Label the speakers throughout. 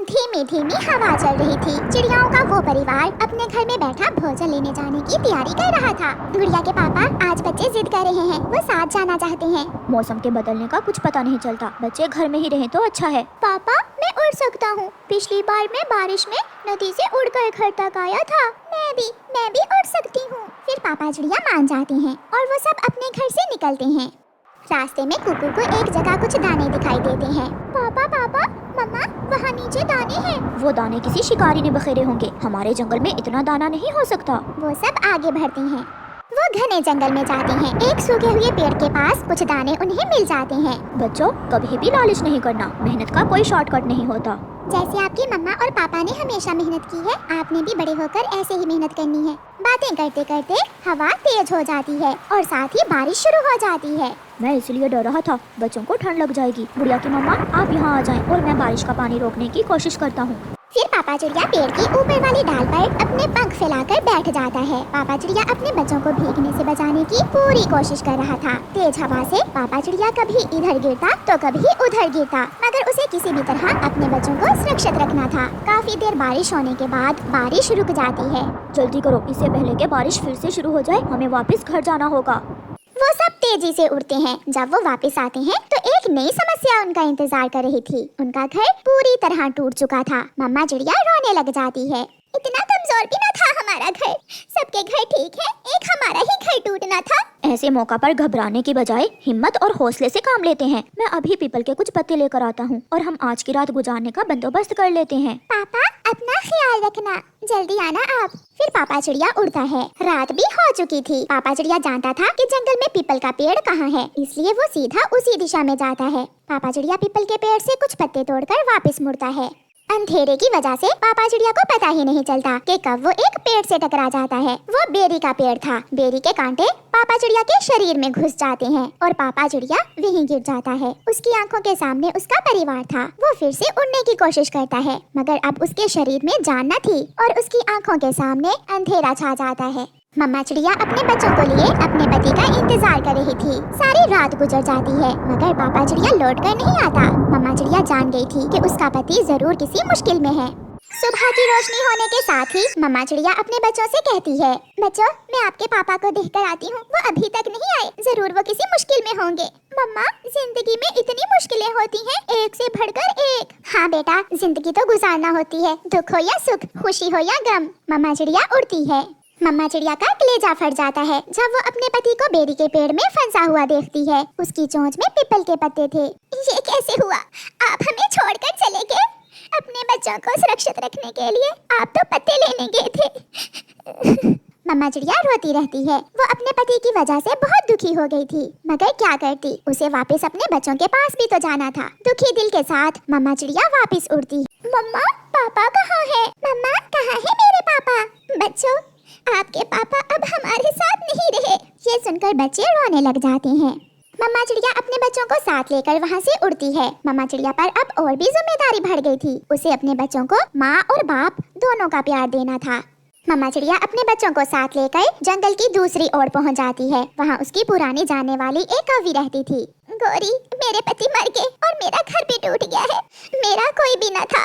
Speaker 1: धीमी धीमी हवा चल रही थी। चिड़ियाओं का वो परिवार अपने घर में बैठा भोजन लेने जाने की तैयारी कर रहा था। गुड़िया के पापा, आज बच्चे जिद कर रहे हैं, वो साथ जाना चाहते हैं।
Speaker 2: मौसम के बदलने का कुछ पता नहीं चलता, बच्चे घर में ही रहें तो अच्छा है।
Speaker 1: पापा, मैं उड़ सकता हूँ। पिछली बार मैं बारिश में नदी से उड़कर घर तक आया था। मैं भी उड़ सकती हूँ। फिर पापा चिड़िया मान जाते हैं और वो सब अपने घर से निकलते हैं। रास्ते में कुकू को एक जगह कुछ दाने दिखाई देते हैं। पापा, मम्मा, वहाँ नीचे दाने हैं।
Speaker 2: वो दाने किसी शिकारी ने बखेरे होंगे, हमारे जंगल में इतना दाना नहीं हो सकता।
Speaker 1: वो सब आगे बढ़ते हैं। वो घने जंगल में जाते हैं। एक सूखे हुए पेड़ के पास कुछ दाने उन्हें मिल जाते हैं।
Speaker 2: बच्चों, कभी भी लालच नहीं करना, मेहनत का कोई शॉर्टकट नहीं होता।
Speaker 1: जैसे आपकी मम्मा और पापा ने हमेशा मेहनत की है, आपने भी बड़े होकर ऐसे ही मेहनत करनी है। बातें करते करते हवा तेज हो जाती है और साथ ही बारिश शुरू हो जाती है।
Speaker 2: मैं इसलिए डर रहा था, बच्चों को ठंड लग जाएगी। गुड़िया की मम्मा, आप यहाँ आ जाएं और मैं बारिश का पानी रोकने की कोशिश करता हूँ।
Speaker 1: फिर पापा चिड़िया पेड़ की ऊपर वाली डाल पर अपने पंख फैलाकर बैठ जाता है। पापा चिड़िया अपने बच्चों को भीगने से बचाने की पूरी कोशिश कर रहा था। तेज हवा से पापा चिड़िया कभी इधर गिरता तो कभी उधर गिरता, मगर उसे किसी भी तरह अपने बच्चों को सुरक्षित रखना था। काफी देर बारिश होने के बाद बारिश रुक जाती है।
Speaker 2: जल्दी करो, इससे पहले कि बारिश फिर से शुरू हो जाए, हमें वापस घर जाना होगा।
Speaker 1: वो सब तेजी से उड़ते हैं। जब वो वापस आते हैं तो एक नई समस्या उनका इंतजार कर रही थी। उनका घर पूरी तरह टूट चुका था। मम्मा चिड़िया रोने लग जाती है। इतना कमजोर भी ना था हमारा घर, सबके घर ठीक है, एक हमारा ही घर टूटना था।
Speaker 2: ऐसे मौका पर घबराने की बजाय हिम्मत और हौसले से काम लेते हैं। मैं अभी पीपल के कुछ पत्ते लेकर आता हूँ और हम आज की रात गुजारने का बंदोबस्त कर लेते हैं।
Speaker 1: पापा, अपना ख्याल रखना, जल्दी आना आप। फिर पापा चिड़िया उड़ता है। रात भी हो चुकी थी। पापा चिड़िया जानता था कि जंगल में पीपल का पेड़ कहाँ है, इसलिए वो सीधा उसी दिशा में जाता है। पापा चिड़िया पीपल के पेड़ से कुछ पत्ते तोड़कर वापस मुड़ता है। अंधेरे की वजह से पापा चिड़िया को पता ही नहीं चलता कि कब वो एक पेड़ से टकरा जाता है। वो बेरी का पेड़ था। बेरी के कांटे पापा चिड़िया के शरीर में घुस जाते हैं और पापा चिड़िया वहीं गिर जाता है। उसकी आंखों के सामने उसका परिवार था। वो फिर से उड़ने की कोशिश करता है, मगर अब उसके शरीर में जान न थी और उसकी आंखों के सामने अंधेरा छा जाता है। मम्मा चिड़िया अपने बच्चों को लिए अपने पति का इंतजार कर रही थी। सारी रात गुजर जाती है, मगर पापा चिड़िया लौट कर नहीं आता। मम्मा चिड़िया जान गई थी कि उसका पति जरूर किसी मुश्किल में है। सुबह की रोशनी होने के साथ ही मम्मा चिड़िया अपने बच्चों से कहती है, बच्चों, मैं आपके पापा को देखकर आती हूँ, वो अभी तक नहीं आए, जरूर वो किसी मुश्किल में होंगे। मम्मा, जिंदगी में इतनी मुश्किलें होती हैं, एक से बढ़कर एक। हाँ बेटा, जिंदगी तो गुजारना होती है, दुख हो या सुख, खुशी हो या गम। मम्मा चिड़िया उड़ती है। मम्मा चिड़िया का कलेजा फट जाता है जब वो अपने पति को बेरी के पेड़ में फंसा हुआ देखती है। उसकी चोंच में पीपल के पत्ते थे। ये कैसे हुआ? आप हमें छोड़कर चले गए। अपने बच्चों को सुरक्षित रखने के लिए आप तो पत्ते लेने गए थे। मम्मा चिड़िया रोती रहती है। वो अपने पति की वजह से बहुत दुखी हो गई थी, मगर क्या करती, उसे वापस अपने बच्चों के पास भी तो जाना था। दुखी दिल के साथ मम्मा चिड़िया वापस उड़ती। मम्मा, पापा कहाँ है? मम्मा, कहाँ है मेरे पापा? बच्चों, आपके पापा अब हमारे साथ नहीं रहे। ये सुनकर बच्चे रोने लग जाते हैं। मम्मा चिड़िया अपने बच्चों को साथ लेकर वहाँ से उड़ती है। मम्मा चिड़िया पर अब और भी जिम्मेदारी बढ़ गई थी। उसे अपने बच्चों को माँ और बाप दोनों का प्यार देना था। मम्मा चिड़िया अपने बच्चों को साथ लेकर जंगल की दूसरी ओर पहुँच जाती है। वहाँ उसकी पुरानी जानने वाली एक कौवी रहती थी। गोरी, मेरे पति मर गए और मेरा घर भी टूट गया है। मेरा कोई भी न था।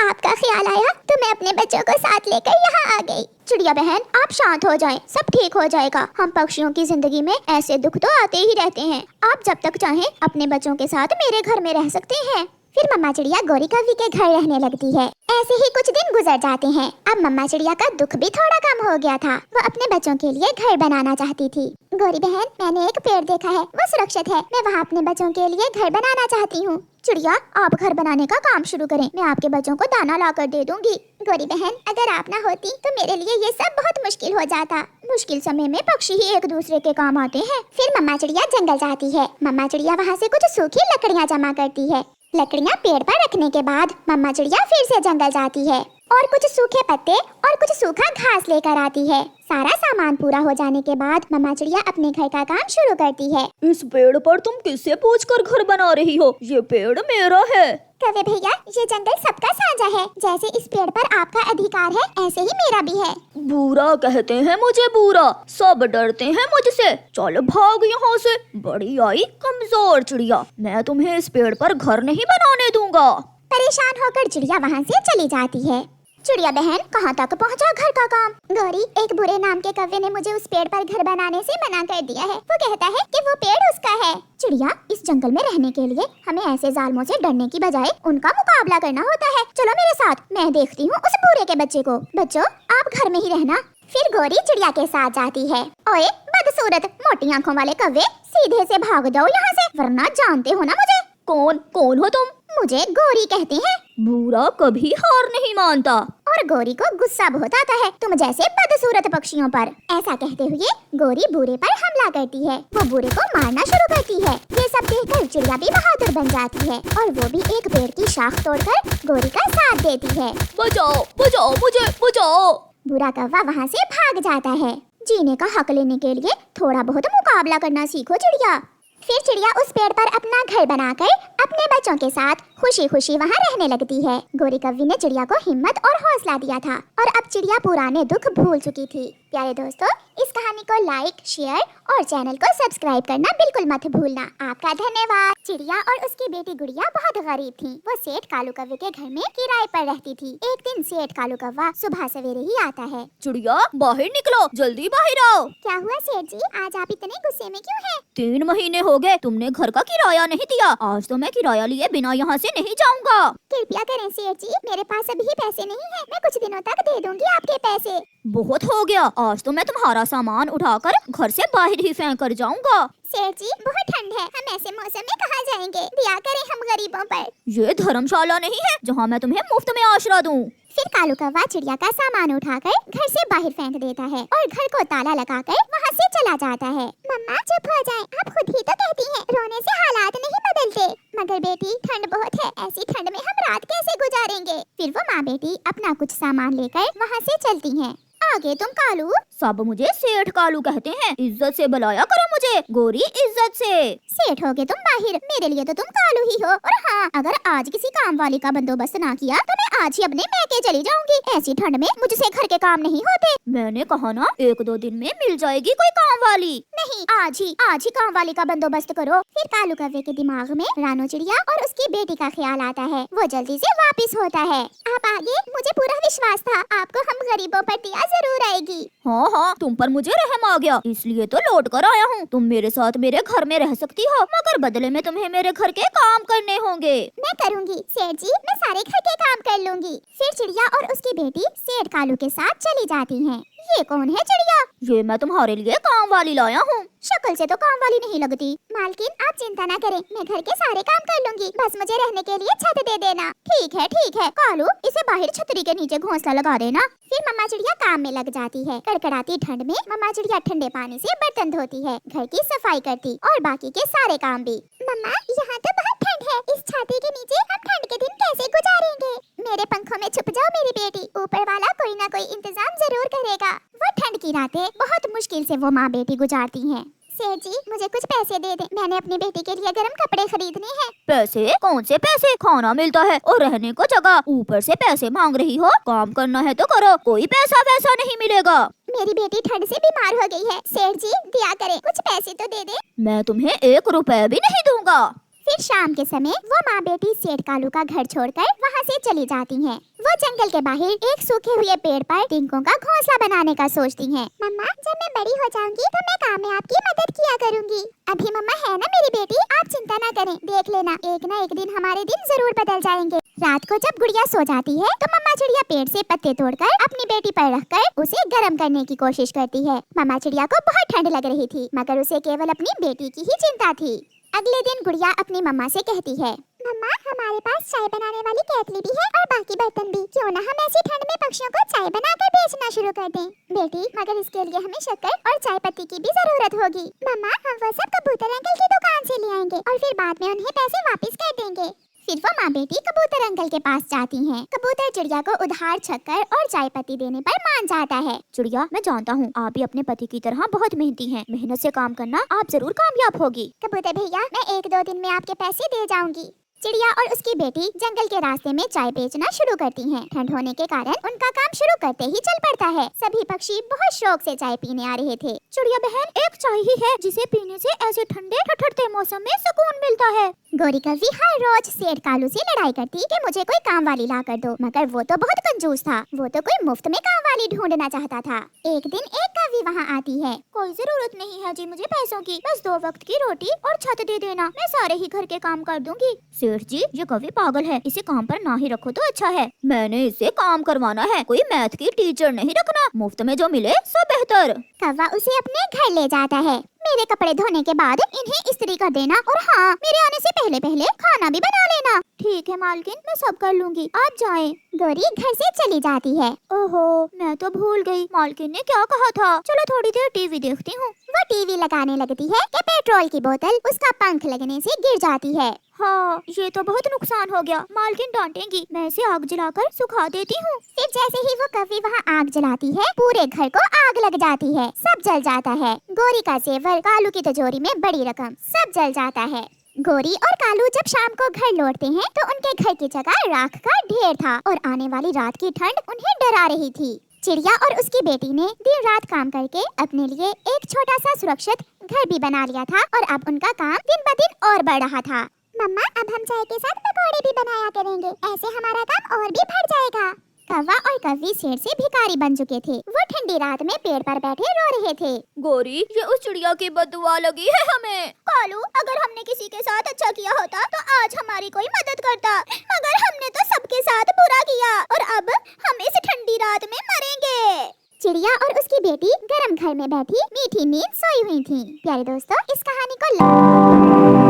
Speaker 1: आपका ख्याल आया तो मैं अपने बच्चों को साथ लेकर यहाँ आ गई। चिड़िया बहन, आप शांत हो जाएं, सब ठीक हो जाएगा। हम पक्षियों की जिंदगी में ऐसे दुख तो आते ही रहते हैं। आप जब तक चाहें अपने बच्चों के साथ मेरे घर में रह सकते हैं। फिर मम्मा चिड़िया गोरी कौवी के घर रहने लगती है। ऐसे ही कुछ दिन गुजर जाते हैं। अब मम्मा चिड़िया का दुख भी थोड़ा कम हो गया था। वो अपने बच्चों के लिए घर बनाना चाहती थी। गोरी बहन, मैंने एक पेड़ देखा है, वो सुरक्षित है। मैं वहाँ अपने बच्चों के लिए घर बनाना चाहती हूँ। चिड़िया, आप घर बनाने का काम शुरू करें, मैं आपके बच्चों को दाना ला कर दे दूंगी। गोरी बहन, अगर आप ना होती तो मेरे लिए ये सब बहुत मुश्किल हो जाता। मुश्किल समय में पक्षी ही एक दूसरे के काम आते हैं। फिर मम्मा चिड़िया जंगल जाती है। मम्मा चिड़िया वहाँ से कुछ सूखी लकड़ियाँ जमा करती है। लकड़ियाँ पेड़ पर रखने के बाद मम्मा चिड़िया फिर से जंगल जाती है और कुछ सूखे पत्ते और कुछ सूखा घास लेकर आती है। सारा सामान पूरा हो जाने के बाद मम्मा चिड़िया अपने घर का काम शुरू करती है।
Speaker 2: इस पेड़ पर तुम किससे पूछकर घर बना रही हो? ये पेड़ मेरा है।
Speaker 1: कौवे भैया, ये जंगल सबका साझा है। जैसे इस पेड़ पर आपका अधिकार है, ऐसे ही मेरा भी है।
Speaker 2: बुरा कहते हैं मुझे बुरा, सब डरते हैं मुझसे। चल भाग यहाँ से, बड़ी आई कमजोर चिड़िया। मैं तुम्हें इस पेड़ पर घर नहीं बनाने दूंगा।
Speaker 1: परेशान होकर चिड़िया वहाँ से चली जाती है। चिड़िया बहन कहाँ तक पहुँचा घर का काम? गौरी, एक बुरे नाम के कव्वे ने मुझे उस पेड़ पर घर बनाने से मना कर दिया है। वो कहता है कि वो पेड़ उसका है। चिड़िया, इस जंगल में रहने के लिए हमें ऐसे जालमों से डरने की बजाय उनका मुकाबला करना होता है। चलो मेरे साथ, मैं देखती हूँ उस बुरे के बच्चे को। बच्चों, आप घर में ही रहना। फिर गौरी चिड़िया के साथ जाती है। ओए बदसूरत मोटी आंखों वाले कव्वे, सीधे से भाग जाओ यहाँ से, वरना जानते हो ना मुझे।
Speaker 2: कौन हो तुम?
Speaker 1: मुझे गौरी कहते हैं।
Speaker 2: बुरा कभी हार नहीं मानता।
Speaker 1: और गौरी को गुस्सा बहुत आता है तुम जैसे बदसूरत पक्षियों पर। ऐसा कहते हुए गौरी बुरे पर हमला करती है। वो बुरे को मारना शुरू करती है। ये सब देखकर चिड़िया भी बहादुर बन जाती है और वो भी एक पेड़ की शाख तोड़कर गौरी का साथ देती है।
Speaker 2: बचाओ बचाओ, मुझे बचाओ।
Speaker 1: बुरा कौवा वहाँ से भाग जाता है। जीने का हक लेने के लिए थोड़ा बहुत मुकाबला करना सीखो चिड़िया। फिर चिड़िया उस पेड़ पर अपना घर बनाकर अपने बच्चों के साथ खुशी खुशी वहाँ रहने लगती है। गौरी कव्वी ने चिड़िया को हिम्मत और हौसला दिया था और अब चिड़िया पुराने दुख भूल चुकी थी। प्यारे दोस्तों, इस कहानी को लाइक, शेयर और चैनल को सब्सक्राइब करना बिल्कुल मत भूलना। आपका धन्यवाद। चिड़िया और उसकी बेटी गुड़िया बहुत गरीब थी। वो सेठ कालू कव्वे के घर में किराए पर रहती थी। एक दिन सेठ कालू कौवा सुबह सवेरे ही आता है।
Speaker 2: चिड़िया, बाहर निकलो, जल्दी बाहर आओ।
Speaker 1: क्या हुआ सेठ जी, आज आप इतने गुस्से में क्यों हैं?
Speaker 2: 3 महीने हो गए तुमने घर का किराया नहीं दिया। आज तो मैं किराया लिए बिना यहाँ से नहीं जाऊँगा।
Speaker 1: कृपया करें सेठ जी, मेरे पास अभी पैसे नहीं है। मैं कुछ दिनों तक दे दूंगी आपके पैसे।
Speaker 2: बहुत हो गया, आज तो मैं तुम्हारा सामान उठाकर घर से बाहर ही फेंक कर जाऊंगा।
Speaker 1: सेठ जी, बहुत ठंड है, हम ऐसे मौसम में कहाँ जाएंगे? दया करें हम गरीबों पर।
Speaker 2: ये धर्मशाला नहीं है जहाँ मैं तुम्हें मुफ्त में आश्रय दूं।
Speaker 1: फिर कालू कौवा चिड़िया का सामान उठाकर घर से बाहर फेंक देता है और घर को ताला लगाकर वहाँ से चला जाता है। मम्मा चुप हो जाएं, आप खुद ही तो कहती हैं रोने से हालात नहीं बदलते। मगर बेटी, ठंड बहुत है, ऐसी ठंड में हम रात कैसे गुजारेंगे? फिर वो माँ बेटी अपना कुछ सामान लेकर वहाँ से चलती हैं। आगे तुम कालू।
Speaker 2: सब मुझे सेठ कालू कहते हैं, इज्जत से बुलाया करो मुझे। गौरी, इज्जत से।
Speaker 1: सेठ होगे तुम बाहिर, मेरे लिए तो तुम कालू ही हो। और हाँ, अगर आज किसी काम वाली का बंदोबस्त ना किया तो मैं आज ही अपने मैके चली जाऊंगी। ऐसी ठंड में मुझसे घर के काम नहीं होते।
Speaker 2: मैंने कहा ना, 1-2 दिन में मिल जाएगी कोई काम वाली।
Speaker 1: नहीं, आज ही काम वाली का बंदोबस्त करो। फिर कालू कौवे के दिमाग में रानो चिड़िया और उसकी बेटी का ख्याल आता है। वो जल्दी से वापिस होता है। आप आगे, मुझे पूरा विश्वास था आपको हम गरीबों पर दया जरूर आएगी।
Speaker 2: हाँ, तुम पर मुझे रहम आ गया, इसलिए तो लौट कर आया हूँ। तुम मेरे साथ मेरे घर में रह सकती हो, मगर बदले में तुम्हें मेरे घर के काम करने होंगे।
Speaker 1: मैं करूँगी सेठ जी, मैं सारे घर के काम कर लूँगी। फिर चिड़िया और उसकी बेटी सेठ कालू के साथ चली जाती हैं। ये कौन है चिड़िया?
Speaker 2: ये मैं तुम्हारे लिए काम वाली लाया हूँ।
Speaker 1: शक्ल से तो काम वाली नहीं लगती। मालकिन, आप चिंता ना करें, मैं घर के सारे काम कर लूंगी, बस मुझे रहने के लिए छत दे देना। ठीक है कालू, इसे बाहर छतरी के नीचे घोंसला लगा देना। फिर मम्मा चिड़िया काम में लग जाती है। कड़कड़ाती ठंड में मम्मा चिड़िया ठंडे पानी से बर्तन धोती है, घर की सफाई करती और बाकी के सारे काम भी। मम्मा, यहाँ तो बहुत ठंड है, इस छाते के नीचे हम ठंड के दिन कैसे गुजारेंगे? मेरे पंखों में छुप जाओ मेरी बेटी, ऊपर वाला कोई ना कोई इंतजाम जरूर करेगा। वो ठंड की रातें बहुत मुश्किल से वो माँ बेटी गुजारती हैं। सेठ जी, मुझे कुछ पैसे दे दे, मैंने अपनी बेटी के लिए गर्म कपड़े खरीदने हैं।
Speaker 2: पैसे? कौन से पैसे? खाना मिलता है और रहने को जगह, ऊपर से पैसे मांग रही हो? काम करना है तो करो, कोई पैसा वैसा नहीं मिलेगा।
Speaker 1: मेरी बेटी ठंड से बीमार हो गई है, सेठ जी दया करे, कुछ पैसे तो दे दे।
Speaker 2: मैं तुम्हें 1 रुपए भी नहीं दूंगा।
Speaker 1: फिर शाम के समय वो माँ बेटी सेठ कालू का घर छोड़कर वहाँ से चली जाती हैं। वो जंगल के बाहर एक सूखे हुए पेड़ पर टिंकों का घोंसला बनाने का सोचती हैं। मम्मा, जब मैं बड़ी हो जाऊंगी तो मैं काम में आपकी मदद किया करूंगी। अभी मम्मा है ना मेरी बेटी, आप चिंता ना करें, देख लेना एक ना एक दिन हमारे दिन जरूर बदल जाएंगे। रात को जब गुड़िया सो जाती है तो मम्मा चिड़िया पेड़ से पत्ते तोड़कर अपनी बेटी पर रखकर उसे गर्म करने की कोशिश करती है। मम्मा चिड़िया को बहुत ठंड लग रही थी, मगर उसे केवल अपनी बेटी की ही चिंता थी। अगले दिन गुड़िया अपनी मम्मा से कहती है, मम्मा, हमारे पास चाय बनाने वाली केतली भी है और बाकी बर्तन भी, क्यों ना हम ऐसी ठंड में पक्षियों को चाय बनाकर बेचना शुरू कर दें। बेटी, मगर इसके लिए हमें शक्कर और चाय पत्ती की भी जरूरत होगी। मम्मा, हम वो सब कबूतर अंकल की दुकान से ले आएंगे और फिर बाद में उन्हें पैसे वापस कर देंगे। फिर वो माँ बेटी कबूतर अंकल के पास जाती हैं। कबूतर चिड़िया को उधार शक्कर और चाय पत्ती देने पर मान जाता है।
Speaker 2: चिड़िया, मैं जानता हूँ आप भी अपने पति की तरह बहुत मेहनती हैं। मेहनत से काम करना, आप जरूर कामयाब होगी।
Speaker 1: कबूतर भैया, मैं 1-2 दिन में आपके पैसे दे जाऊंगी। चिड़िया और उसकी बेटी जंगल के रास्ते में चाय बेचना शुरू करती हैं। ठंड होने के कारण उनका काम शुरू करते ही चल पड़ता है। सभी पक्षी बहुत शौक से चाय पीने आ रहे थे।
Speaker 2: चिड़िया बहन, एक चाय ही है जिसे पीने से ऐसे ठंडे ठठरते मौसम में सुकून मिलता है।
Speaker 1: गोरी कौवी हर रोज सेठ कालू से लड़ाई करती कि मुझे कोई काम वाली ला कर दो, मगर वो तो बहुत कंजूस था। वो तो कोई मुफ्त में काम वाली ढूंढना चाहता था। एक दिन एक कौवी वहाँ आती है।
Speaker 2: कोई जरूरत नहीं है जी मुझे पैसों की, बस 2 वक्त की रोटी और छत दे देना, मैं सारे ही घर के काम कर दूंगी। सेठ जी, ये कौवी पागल है, इसे काम पर ना ही रखो तो अच्छा है। मैंने इसे काम करवाना है, कोई मैथ की टीचर नहीं रखना। मुफ्त में जो मिले सो बेहतर।
Speaker 1: कौवा उसे अपने घर ले जाता है। मेरे कपड़े धोने के बाद इन्हें इस्त्री कर देना, और हाँ, मेरे आने से पहले पहले खाना भी बना लेना।
Speaker 2: ठीक है मालकिन, मैं सब कर लूंगी, आप जाएं।
Speaker 1: गोरी घर से चली जाती है।
Speaker 2: ओहो, मैं तो भूल गई, मालकिन ने क्या कहा था। चलो थोड़ी देर टीवी देखती हूँ।
Speaker 1: वो टीवी लगाने लगती है कि पेट्रोल की बोतल उसका पंख लगने से गिर जाती है।
Speaker 2: हाँ, ये तो बहुत नुकसान हो गया, मालकिन डांटेंगी। मैं इसे आग जलाकर सुखा देती हूँ।
Speaker 1: फिर जैसे ही वो कौवी वहाँ आग जलाती है, पूरे घर को आग लग जाती है। सब जल जाता है। गोरी का जेवर, कालू की तिजोरी में बड़ी रकम, सब जल जाता है। गोरी और कालू जब शाम को घर लौटते हैं तो उनके घर की जगह राख का ढेर था और आने वाली रात की ठंड उन्हें डरा रही थी। चिड़िया और उसकी बेटी ने दिन रात काम करके अपने लिए एक छोटा सा सुरक्षित घर भी बना लिया था, और अब उनका काम दिन ब दिन और बढ़ रहा था। मम्मा, अब हम चाय के साथ पकौड़े भी बनाया करेंगे, ऐसे हमारा काम और भी बढ़ जाएगा। कौवा और कौवी शेर से भिखारी बन चुके थे। वो ठंडी रात में पेड़ पर बैठे रो रहे थे।
Speaker 2: गोरी, ये उस चिड़िया की बददुआ लगी है हमें। कालू, अगर हमने किसी के साथ अच्छा किया होता तो आज हमारी कोई मदद करता, मगर हमने तो सबके साथ बुरा किया और अब हम इस ठंडी रात में मरेंगे।
Speaker 1: चिड़िया और उसकी बेटी गरम घर में बैठी मीठी नींद सोई हुई थी। प्यारे दोस्तों, इस कहानी को